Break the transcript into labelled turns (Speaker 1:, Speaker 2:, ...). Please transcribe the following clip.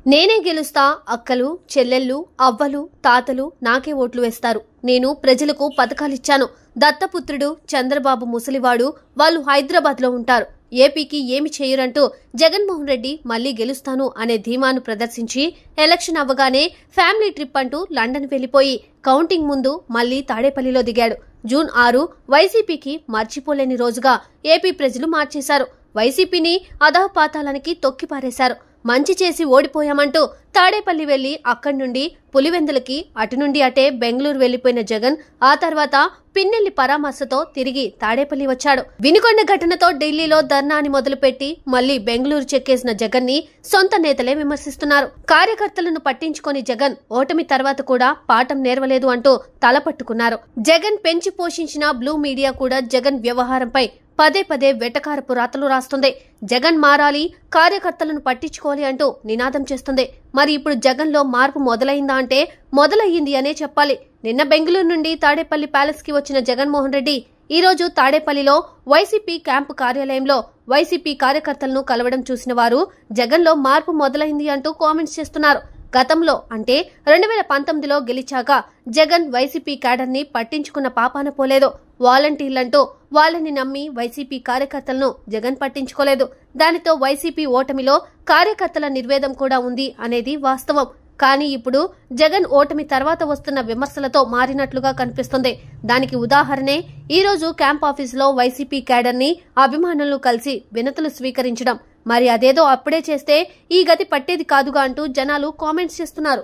Speaker 1: నేనే గెలుస్తా, అక్కలు, చెల్లెళ్ళు, అవ్వలు, తాతలు నాకే ఓట్లు వేస్తారు. నేను ప్రజలకు పథకాలిచ్చాను. దత్తపుత్రుడు చంద్రబాబు ముసలివాడు, వాళ్ళు హైదరాబాద్ లో ఉంటారు. ఏపీకి ఏమి చేయరంటూ జగన్మోహన్ రెడ్డి మళ్లీ గెలుస్తాను అనే ధీమాను ప్రదర్శించి ఎలక్షన్ అవ్వగానే ఫ్యామిలీ ట్రిప్ అంటూ లండన్ వెళ్లిపోయి కౌంటింగ్ ముందు మళ్లీ తాడేపల్లిలో దిగాడు. జూన్ 6 వైసీపీకి మర్చిపోలేని రోజుగా ఏపీ ప్రజలు మార్చేశారు. వైసీపీని అధఃపాతాళానికి తొక్కిపారేశారు. మంచి చేసి ఓడిపోయామంటూ తాడేపల్లి వెళ్లి అక్కడి నుండి పులివెందులకి అటు నుండి అటే బెంగళూరు వెళ్లిపోయిన జగన్ ఆ తర్వాత పిన్నెల్లి పరామర్శతో తిరిగి తాడేపల్లి వచ్చాడు. వినుకొండ ఘటనతో ఢిల్లీలో ధర్నాని మొదలుపెట్టి మళ్లీ బెంగళూరు చెక్కేసిన జగన్ ని సొంత నేతలే విమర్శిస్తున్నారు. కార్యకర్తలను పట్టించుకొని జగన్ ఓటమి తర్వాత కూడా పాఠం నేర్వలేదు అంటూ తలపట్టుకున్నారు. జగన్ పెంచి పోషించిన బ్లూ మీడియా కూడా జగన్ వ్యవహారంపై పదే పదే వెటకారపు రాతలు రాస్తుంది. జగన్ మారాలి, కార్యకర్తలను పట్టించుకోవాలి అంటూ నినాదం చేస్తుంది. మరి ఇప్పుడు జగన్ లో మార్పు మొదలైందా అంటే మొదలయ్యింది అనే చెప్పాలి. నిన్న బెంగళూరు నుండి తాడేపల్లి ప్యాలెస్ కి వచ్చిన జగన్మోహన్ రెడ్డి ఈ రోజు తాడేపల్లిలో వైసీపీ క్యాంపు కార్యాలయంలో వైసీపీ కార్యకర్తలను కలవడం చూసిన వారు జగన్ లో మార్పు మొదలైంది అంటూ కామెంట్స్ చేస్తున్నారు. గతంలో అంటే 2019లో గెలిచాక జగన్ వైసీపీ క్యాడర్ ని పట్టించుకున్న పాపాన పోలేదు. వాలంటీర్లంటూ వాళ్ళని నమ్మి వైసీపీ కార్యకర్తలను జగన్ పట్టించుకోలేదు. దానితో వైసీపీ ఓటమిలో కార్యకర్తల నిర్వేదం కూడా ఉంది అనేది వాస్తవం. కానీ ఇప్పుడు జగన్ ఓటమి తర్వాత వస్తున్న విమర్శలతో మారినట్లుగా కనిపిస్తుంది. దానికి ఉదాహరణే ఈ రోజు క్యాంప్ ఆఫీసులో వైసీపీ క్యాడర్ ని అభిమానులు కలిసి వినతులు స్వీకరించడం. మరి అదేదో అప్పుడే చేస్తే ఈ గతి పట్టేది కాదుగా అంటూ జనాలు కామెంట్స్ చేస్తున్నారు.